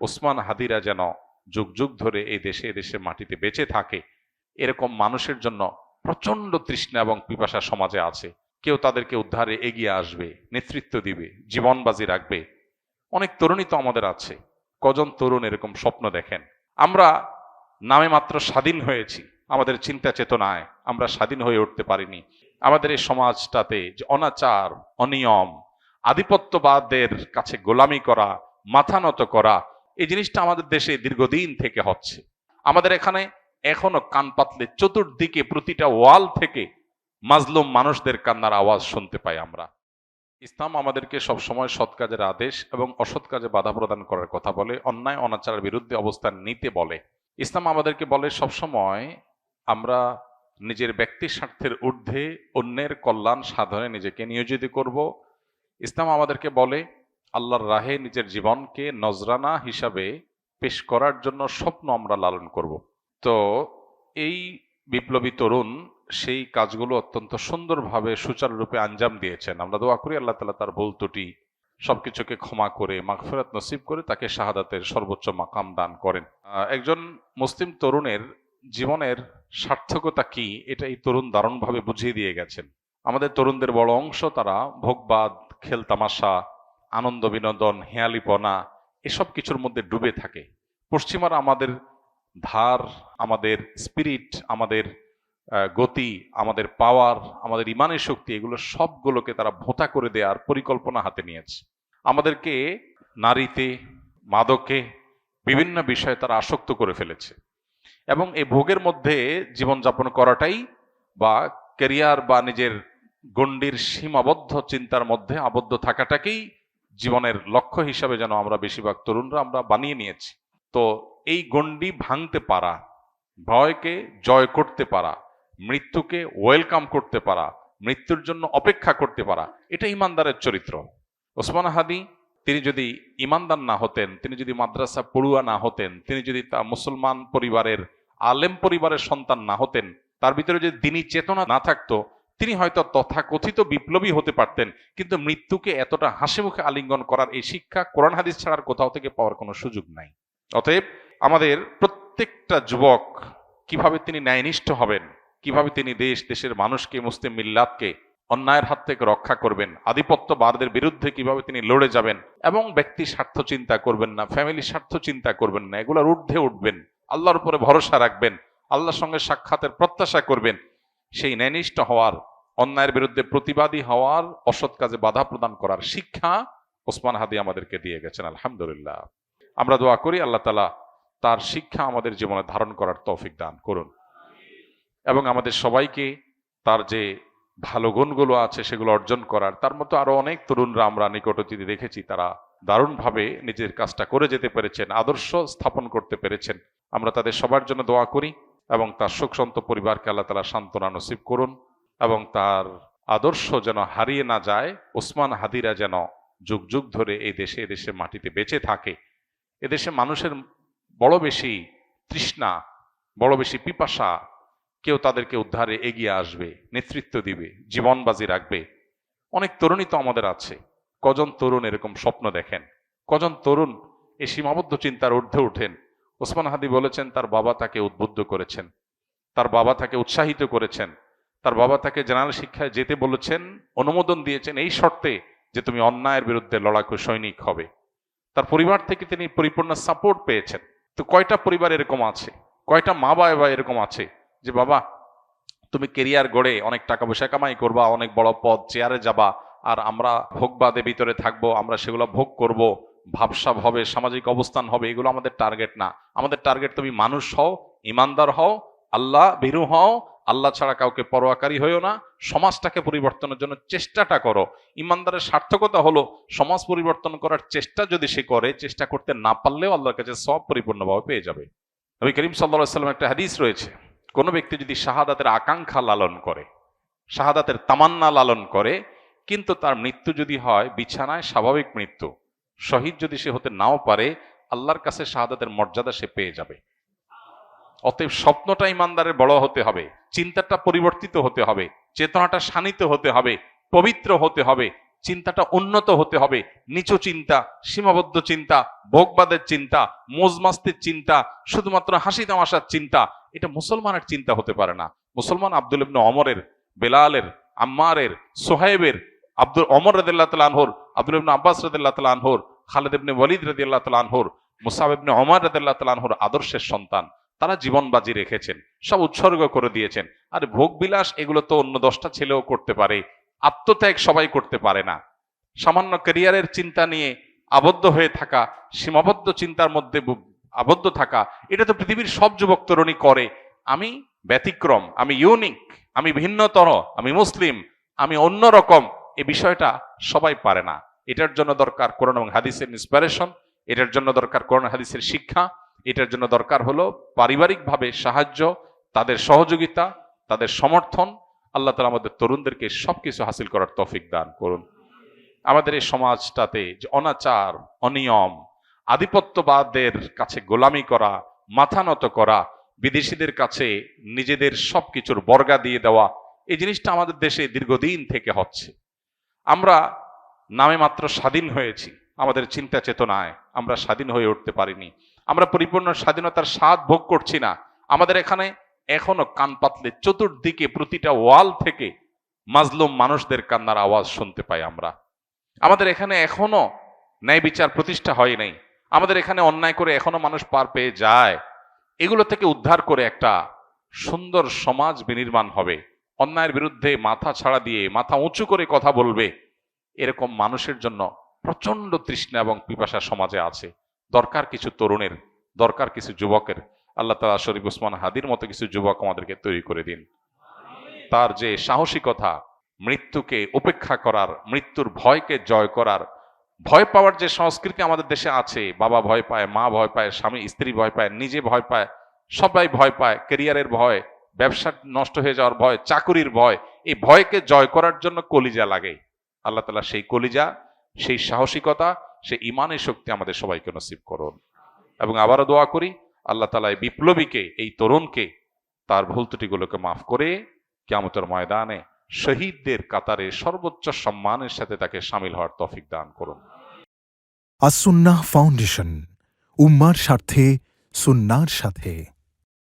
ওসমান হাদিরা যেন যুগ যুগ ধরে এই দেশে মাটিতে বেঁচে থাকে, এরকম মানুষের জন্য প্রচন্ড তৃষ্ণা এবং পিপাসা সমাজে আছে। কেউ তাদেরকে উদ্ধারে এগিয়ে আসবে, নেতৃত্ব দিবে, জীবন বাজি রাখবে। অনেক তরুণী তো আমাদের আছে। কজন তরুণ এরকম স্বপ্ন দেখেন? আমরা নামে মাত্র স্বাধীন হয়েছি, আমাদের চিন্তা চেতনায় আমরা স্বাধীন হয়ে উঠতে পারিনি। আমাদের এই সমাজটাতে যে অনাচার, অনিয়ম, আধিপত্যবাদের কাছে গোলামি করা, মাথা নত করা, এই জিনিসটা আমাদের দেশে দীর্ঘদিন থেকে হচ্ছে। আমাদের এখানে এখনো কান পাতলে চতুর্দিকে প্রতিটা ওয়াল থেকে মাজলুম মানুষদের কান্নার আওয়াজ শুনতে পাই আমরা। ইসলাম আমাদেরকে সবসময় সৎ কাজের আদেশ এবং অসৎ কাজে বাধা প্রদান করার কথা বলে, অন্যায় অনাচারের বিরুদ্ধে অবস্থান নিতে বলে। ইসলাম আমাদেরকে বলে সবসময় আমরা নিজের ব্যক্তি স্বার্থের ঊর্ধ্বে অন্যের কল্যাণ সাধনে নিজেকে নিয়োজিত করব। ইসলাম আমাদেরকে বলে আল্লাহর রাহে নিজের জীবনকে নজরানা হিসাবে পেশ করার জন্য স্বপ্ন আমরা লালন করব। তো এই বিপ্লবী তরুণ সেই কাজগুলো অত্যন্ত সুন্দরভাবে সুচারুরূপে আঞ্জাম দিয়েছেন। আমরা দোয়া করি আল্লাহ তাআলা তার ভুল ত্রুটি সবকিছুকে ক্ষমা করে মাগফিরাত নসিব করে তাকে শাহাদাতের সর্বোচ্চ মাকাম দান করেন। একজন মুসলিম তরুণের জীবনের সার্থকতা কি, এটা এই তরুণ দারুণভাবে বুঝিয়ে দিয়ে গেছেন। আমাদের তরুণদের বড় অংশ তারা ভোগবাদ, খেলতামাশা, আনন্দ বিনোদন, হেয়ালিপনা এসব কিছুর মধ্যে ডুবে থাকে। পশ্চিমারা আমাদের ধার, আমাদের স্পিরিট, আমাদের গতি, আমাদের পাওয়ার, আমাদের ইমানের শক্তি, এগুলো সবগুলোকে তারা ভোঁতা করে দেওয়ার পরিকল্পনা হাতে নিয়েছে। আমাদেরকে নারীতে, মাদকে, বিভিন্ন বিষয়ে তারা আসক্ত করে ফেলেছে এবং এই ভোগের মধ্যে জীবনযাপন করাটাই বা ক্যারিয়ার বা নিজের গণ্ডির সীমাবদ্ধ চিন্তার মধ্যে আবদ্ধ থাকাটাকেই জীবনের লক্ষ্য হিসাবে যেন আমরা বেশিরভাগ তরুণরা আমরা বানিয়ে নিয়েছি। তো এই গণ্ডি ভাঙতে পারা, ভয়কে জয় করতে পারা, মৃত্যুকে ওয়েলকাম করতে পারা, মৃত্যুর জন্য অপেক্ষা করতে পারা, এটা ইমানদারের চরিত্র। ওসমান হাদি তিনি যদি ইমানদার না হতেন, তিনি যদি মাদ্রাসা পড়ুয়া না হতেন, তিনি যদি তা মুসলমান পরিবারের আলেম পরিবারের সন্তান না হতেন, তার ভিতরে যদি দ্বীনি চেতনা না থাকতো, তিনি হয়তো তথাকথিত বিপ্লবী হতে পারতেন, কিন্তু মৃত্যুকে এতটা হাসি মুখে আলিঙ্গন করার এই শিক্ষা কোরআন হাদিস ছাড়ার কোথাও থেকে পাওয়ার কোনো সুযোগ নাই। অতএব আমাদের প্রত্যেকটা যুবক কিভাবে তিনি ন্যায়নিষ্ঠ হবেন, কিভাবে তিনি দেশের মানুষকে, মুসলিম মিল্লাতকে অন্যায়ের হাত থেকে রক্ষা করবেন, আধিপত্যবাদের বিরুদ্ধে কিভাবে তিনি লড়ে যাবেন এবং ব্যক্তি স্বার্থ চিন্তা করবেন না, ফ্যামিলি স্বার্থ চিন্তা করবেন না, এগুলোর ঊর্ধ্বে উঠবেন, আল্লাহর উপরে ভরসা রাখবেন, আল্লাহর সঙ্গে সাক্ষাতের প্রত্যাশা করবেন, সেই ন্যায়নিষ্ঠ হওয়ার, অন্যায়ের বিরুদ্ধে প্রতিবাদী হওয়ার, অসৎ কাজে বাধা প্রদান করার শিক্ষা ওসমান হাদি আমাদেরকে দিয়ে গেছেন। আলহামদুলিল্লাহ, আমরা দোয়া করি আল্লাহ তাআলা তার শিক্ষা আমাদের জীবনে ধারণ করার তৌফিক দান করুন এবং আমাদের সবাইকে তার যে ভালো গুণগুলো আছে সেগুলো অর্জন করার। তার মতো আরো অনেক তরুণরা আমরা নিকট অতীতে দেখেছি, তারা দারুণভাবে নিজের কাজটা করে যেতে পেরেছেন, আদর্শ স্থাপন করতে পেরেছেন। আমরা তাদের সবার জন্য দোয়া করি এবং তার শোকসন্ত পরিবারকে আল্লাহ তাআলা সান্ত্বনা নসিব করুন এবং তার আদর্শ যেন হারিয়ে না যায়। ওসমান হাদিরা যেন যুগ যুগ ধরে এই দেশে মাটিতে বেঁচে থাকে। এদেশে মানুষের বড় বেশি তৃষ্ণা, বড় বেশি পিপাসা। কেউ তাদেরকে উদ্ধারে এগিয়ে আসবে, নেতৃত্ব দিবে, জীবন বাজি রাখবে। অনেক তরুণী তো আমাদের আছে। কজন তরুণ এরকম স্বপ্ন দেখেন? কজন তরুণ এই সীমাবদ্ধ চিন্তার ঊর্ধ্বে উঠেন? ওসমান হাদি বলেছেন তার বাবা তাকে উদ্বুদ্ধ করেছেন, তার বাবা তাকে উৎসাহিত করেছেন, তার বাবা তাকে জেনারেল শিক্ষায় যেতে বলেছেন, অনুমোদন দিয়েছেন এই শর্তে যে তুমি অন্যায়ের বিরুদ্ধে লড়াকু সৈনিক হবে। তার পরিবার থেকে তিনি পরিপূর্ণ সাপোর্ট পেয়েছেন। তো কয়টা পরিবার এরকম আছে, কয়টা মা বাবা এরকম আছে যে বাবা তুমি কেরিয়ার গড়ে অনেক টাকা পয়সা কামাই করবা, অনেক বড় পদ চেয়ারে যাবা, আর আমরা ভোগবাদে ভিতরে থাকবো, আমরা সেগুলো ভোগ করব, ভাবসাব হবে, সামাজিক অবস্থান হবে, এগুলো আমাদের টার্গেট না। আমাদের টার্গেট তুমি মানুষ হও, ইমানদার হও, আল্লাহ ভীরু হও, আল্লাহ ছাড়া কাউকে পরোয়াকারী হইও না, সমাজটাকে পরিবর্তনের জন্য চেষ্টাটা করো। ইমানদারের সার্থকতা হলো সমাজ পরিবর্তন করার চেষ্টা যদি সে করে, চেষ্টা করতে না পারলেও আল্লাহর কাছে সব পরিপূর্ণভাবে পেয়ে যাবে। নবী করিম সাল্লাল্লাহু আলাইহি ওয়াসাল্লাম একটা হাদিস রয়েছে, কোনো ব্যক্তি যদি শাহাদাতের আকাঙ্ক্ষা লালন করে, শাহাদাতের তামান্না লালন করে, কিন্তু তার মৃত্যু যদি হয় বিছানায় স্বাভাবিক মৃত্যু, শহীদ যদি সে হতে নাও পারে, আল্লাহর কাছে শাহাদাতের মর্যাদা সে পেয়ে যাবে। অতএব স্বপ্নটা ইমানদারের বড় হতে হবে, চিন্তাটা পরিবর্তিত হতে হবে, চেতনাটা শানিত হতে হবে, পবিত্র হতে হবে, চিন্তাটা উন্নত হতে হবে। নিচু চিন্তা, সীমাবদ্ধ চিন্তা, ভোগবাদের চিন্তা, মোজমাস্তির চিন্তা, শুধুমাত্র হাসি তামাশার চিন্তা, এটা মুসলমানের চিন্তা হতে পারে না। মুসলমান আব্দুল ইবনে ওমরের, বেলালের, আম্মারের, সোহাইবের, ওমর রাদিয়াল্লাহু তাআলা আনহুর, আব্দুল ইবনে আব্বাস রাদিয়াল্লাহু তাআলা আনহুর, খালিদ ইবনে ওয়ালিদ রাদিয়াল্লাহু তাআলা আনহুর, মুসআব ইবনে ওমর রাদিয়াল্লাহু তাআলা আনহুর আদর্শের সন্তান। তারা জীবন বাজি রেখেছেন, সব উৎসর্গ করে দিয়েছেন। আর ভোগ বিলাস এগুলো তো অন্য 10টা ছেলেও করতে পারে, আত্মত্যাগ সবাই করতে পারে না। সামান্য ক্যারিয়ারের চিন্তা নিয়ে আবদ্ধ হয়ে থাকা, সীমাবদ্ধ চিন্তার মধ্যে আবদ্ধ থাকা, এটা তো পৃথিবীর সব যুবক তরুণী করে। আমি ব্যতিক্রম, আমি ইউনিক, আমি ভিন্নতর, আমি মুসলিম, আমি অন্যরকম, এই বিষয়টা সবাই পারে না। এটার জন্য দরকার কোরআন এবং হাদিসের ইন্সপিরেশন, এটার জন্য দরকার কোরআন হাদিসের শিক্ষা, এটার জন্য দরকার হলো পারিবারিকভাবে সাহায্য, তাদের সহযোগিতা, তাদের সমর্থন। আল্লাহ তাআলা আমাদের তরুণদেরকে সবকিছু হাসিল করার তৌফিক দান করুন। আমাদের এই সমাজটাতে যে অনাচার, অনিয়ম, আধিপত্যবাদের কাছে গোলামি করা, মাথা নত করা, বিদেশিদের কাছে নিজেদের সবকিছুর বর্গা দিয়ে দেওয়া, এই জিনিসটা আমাদের দেশে দীর্ঘদিন থেকে হচ্ছে। আমরা নামে মাত্র স্বাধীন হয়েছি, আমাদের চিন্তা চেতনায় আমরা স্বাধীন হয়ে উঠতে পারিনি। আমরা পরিপূর্ণ স্বাধীনতার স্বাদ ভোগ করছি না। আমাদের এখানে এখনো কান পাতলে চতুর্দিকে প্রতিটা ওয়াল থেকে মাজলুম মানুষদের কান্নার আওয়াজ শুনতে পাই আমরা। আমাদের এখানে এখনো ন্যায় বিচার প্রতিষ্ঠা হয় নাই। আমাদের এখানে অন্যায় করে এখনো মানুষ পার পেয়ে যায়। এগুলো থেকে উদ্ধার করে একটা সুন্দর সমাজ বিনির্মাণ হবে। অন্যায়ের বিরুদ্ধে মাথা ছাড়া দিয়ে মাথা উঁচু করে কথা বলবে, এরকম মানুষের জন্য প্রচন্ড তৃষ্ণা এবং পিপাসা সমাজে আছে। দরকার কিছু তরুণের, দরকার কিছু যুবকের। আল্লাহ তাআলা শরীফ ওসমান হাদির মতো কিছু যুবক আমাদেরকে তৈরি করে দিন। তার যে সাহসিকতা, মৃত্যুকে উপেক্ষা করার, মৃত্যুর ভয়কে জয় করার, ভয় পাওয়ার যে সংস্কৃতি আমাদের দেশে আছে, বাবা ভয় পায়, মা ভয় পায়, স্বামী স্ত্রী ভয় পায়, নিজে ভয় পায়, সবাই ভয় পায়, ক্যারিয়ারের ভয়, ব্যবসা নষ্ট হয়ে যাওয়ার ভয়, চাকুরির ভয়, এই ভয়কে জয় করার জন্য কলিজা লাগে। আল্লাহ তাআলা সেই কলিজা, সেই সাহসিকতা, সেই ইমানের শক্তি আমাদের সবাইকে নসিব করুন। এবং আবারও দোয়া করি আল্লাহ তাআলা এই বিপ্লবীকে, এই তরুণকে তার ভুল ত্রুটিগুলোকে মাফ করে কিয়ামতের ময়দানে শহীদদের কাতারে সর্বোচ্চ সম্মানের সাথে তাকে শামিল হওয়ার তৌফিক দান করুন। আস-সুন্নাহ ফাউন্ডেশন, উম্মার স্বার্থে সুন্নাহর সাথে।